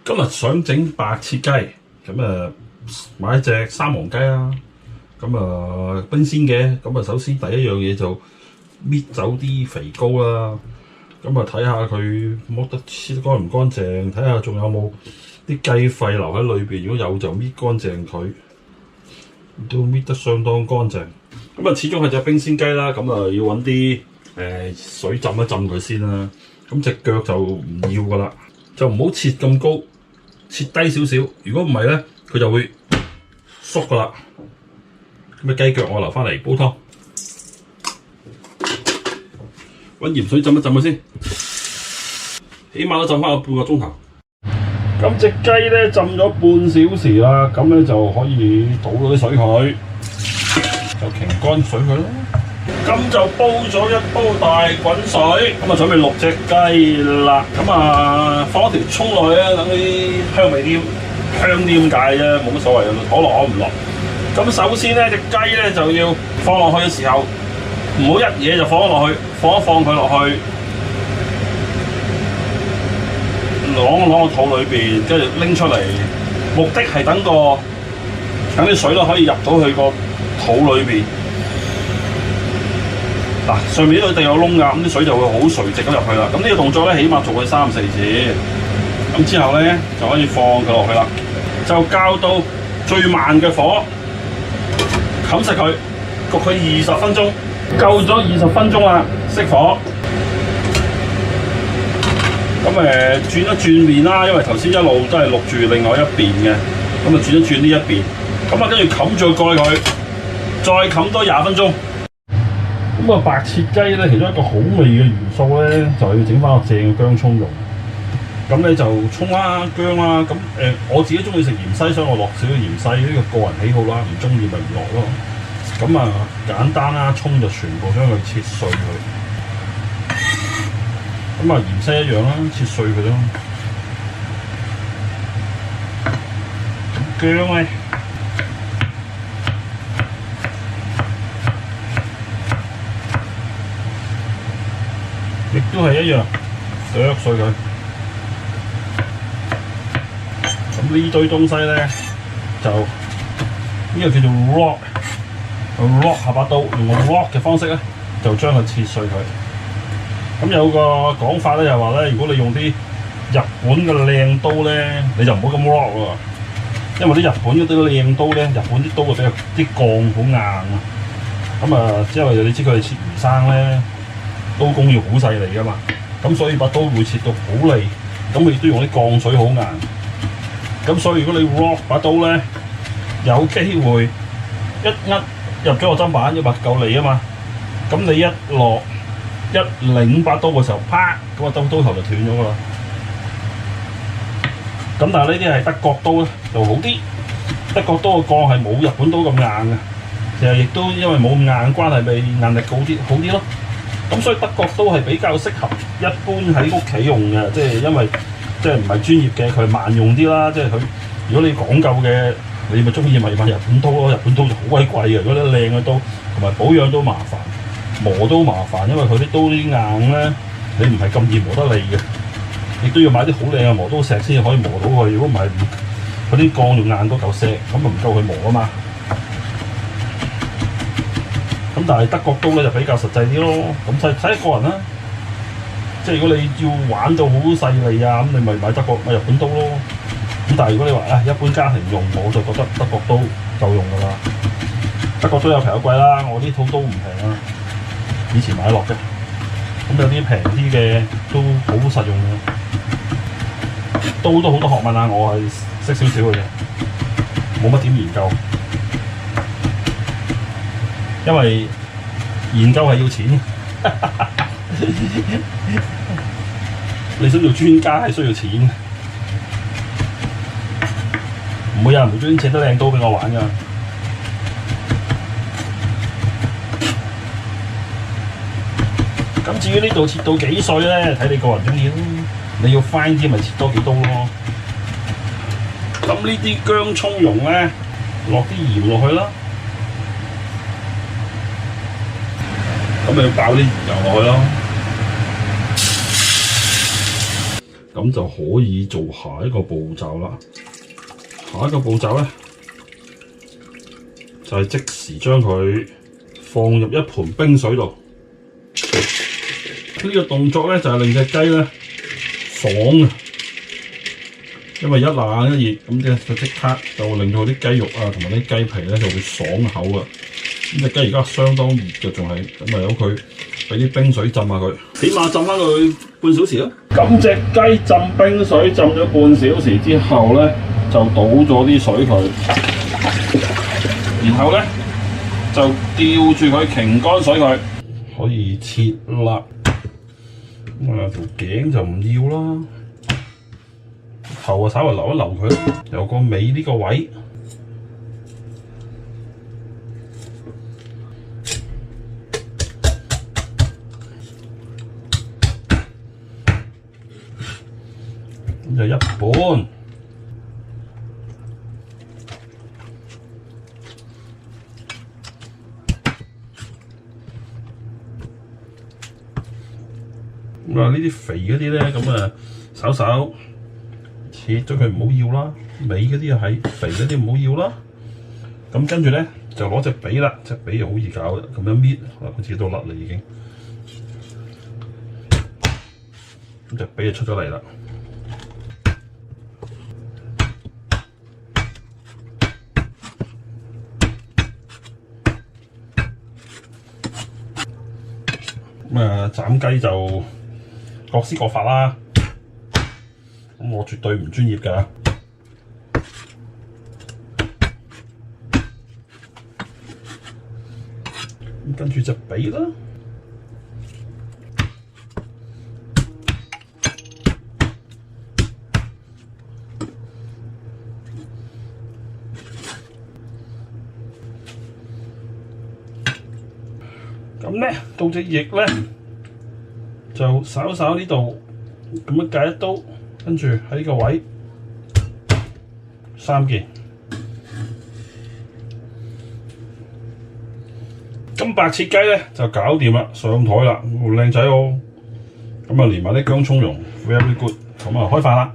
今日想整白切雞，咁買一隻三黃雞啦，咁冰鮮嘅，咁首先第一樣嘢就搣走啲肥膏啦，咁睇下佢剝得切得乾唔乾淨，睇下仲有冇啲雞肺留喺裏邊，如果有就搣乾淨佢，都搣得相當乾淨。咁始終係隻冰鮮雞啦，咁要揾啲水浸一浸佢先啦。咁隻腳就唔要噶啦，就唔好切咁高，切低少少。如果唔係咧，佢就會縮噶啦。咁雞腳我留翻嚟煲湯，揾鹽水浸一浸佢先，起碼都浸翻個半個鐘頭。咁隻雞咧浸咗半小時啦，咁咧就可以倒咗啲水佢，就擎乾水佢啦。咁就煲咗一煲大滾水，咁準備6隻雞啦。咁放一條葱落去啊，等啲香味啲香啲咁解啫，冇乜所謂嘅，可落可唔落。咁首先咧，隻雞咧就要放落去嘅時候，唔好一嘢就放咗落去，放一放佢落去，啷個肚裏邊，跟住拎出嚟，目的係等啲水都可以入到去個肚裏邊。嗱，上面呢度一定有窿㗎，咁啲水就會好垂直咁入去啦。咁呢個動作咧，起碼做佢3-4次。咁之後咧就可以放佢落去啦，就較到最慢嘅火，冚實佢，焗佢20分鐘。夠咗20分鐘啦，熄火。咁轉一轉面啦，因為頭先一路都係錄住另外一邊嘅，咁轉一轉呢一邊。咁跟住冚住個蓋佢，再冚多20分鐘。咁白切雞咧，其中一個好味嘅元素咧，就係要整翻個正嘅薑葱蓉。咁咧就葱啦、薑啦。咁我自己中意食芫茜，所以我落少少芫茜，呢個個人喜好啦。唔中意咪唔落咯。咁簡單啦，葱就全部將佢切碎佢。咁芫茜一樣啦，切碎佢咯。薑咧。亦都係一樣，剁碎佢。咁呢堆東西咧，就呢個叫做 rock 下把刀，用個 rock 嘅方式咧，就將佢切碎佢。咁有個講法咧，就話咧，如果你用啲日本嘅靚刀咧，你就唔好咁 rock 喎，因為啲日本嗰啲靚刀咧，日本啲刀啊比較啲鋼好硬啊。咁因為你知佢哋切魚生咧。刀工要好細膩噶嘛，咁所以把刀會切到好利，咁亦都用啲鋼水好硬，咁所以如果你 rock 把刀咧，有機會一入咗個砧板，因為夠利啊嘛，咁你一擰把刀嘅時候，啪，咁個刀頭就斷咗噶啦。咁但係呢啲係德國刀咧就好啲，德國刀嘅鋼係冇日本刀咁硬嘅，其實亦都因為冇咁硬嘅關係，咪硬力好啲咯。咁所以德國刀係比較適合一般喺屋企用嘅，即係因為即係唔係專業嘅，佢萬用啲啦。即係佢如果你講究嘅，你咪中意咪買日本刀咯。日本刀就好鬼貴嘅，如果你靚嘅刀同埋保養都麻煩，磨都麻煩，因為佢啲刀啲硬咧，你唔係咁易磨得利嘅，亦都要買啲好靚嘅磨刀石先至可以磨到佢。如果唔係，佢啲鋼仲硬過嚿石，咁就唔夠佢磨啊嘛。咁但係德國刀咧就比較實際啲咯，咁睇一個人啦。即係如果你要玩到好細膩啊，咁你咪買日本刀咯。咁但係如果你話一般家庭用，我就覺得德國刀夠用㗎啦。德國刀有平有貴啦，我呢套刀唔平啊，以前買落嘅。咁有啲平啲嘅都好實用嘅。刀都好多學問啊，我係識少少嘅啫，冇乜點研究。因為研究係要錢，你想做專家係需要錢，唔會有人無端端請得靚刀俾我玩㗎。咁至於呢度切到幾碎咧，睇你個人中意咯。你要 fine 啲咪切多幾刀咯。咁呢啲薑葱蓉咧，落啲鹽落去啦。咁咪要爆啲油落去咯。咁就可以做下一個步驟啦。下一個步驟咧，就係即時將佢放入一盆冰水度。呢個動作咧就係令隻雞咧爽啊！因為一冷一熱，咁就即刻就會令到啲雞肉啊同埋啲雞皮咧就會爽口啊！咁隻雞而家相當熱嘅，仲係咁啊，由佢俾啲冰水浸下佢，起碼浸翻佢半小時啦。咁隻雞浸冰水浸咗半小時之後咧，就倒咗啲水佢，然後咧就吊住佢擎乾水佢，可以切啦。咁啊條頸就唔要啦，頭啊稍微留一留佢，由個尾呢個位。咁就一半。咁啊呢啲肥嗰啲咧，咁啊稍稍切咗佢唔好要啦，尾嗰啲又係肥嗰啲唔好要啦。咁跟住咧就攞隻髀啦，隻髀又好易搞嘅，咁樣搣，佢自己都甩啦已經。咁隻髀就出咗嚟啦。咁啊斬雞就各施各法啦，咁我絕對唔專業㗎。咁跟住隻髀啦，咁咧到隻翼咧就稍稍呢度咁樣介一刀，跟住喺呢個位3件，金白切雞咧就搞掂啦，上台啦，好靚仔哦！咁啊連埋啲薑葱蓉 ，very good，咁啊開飯啦！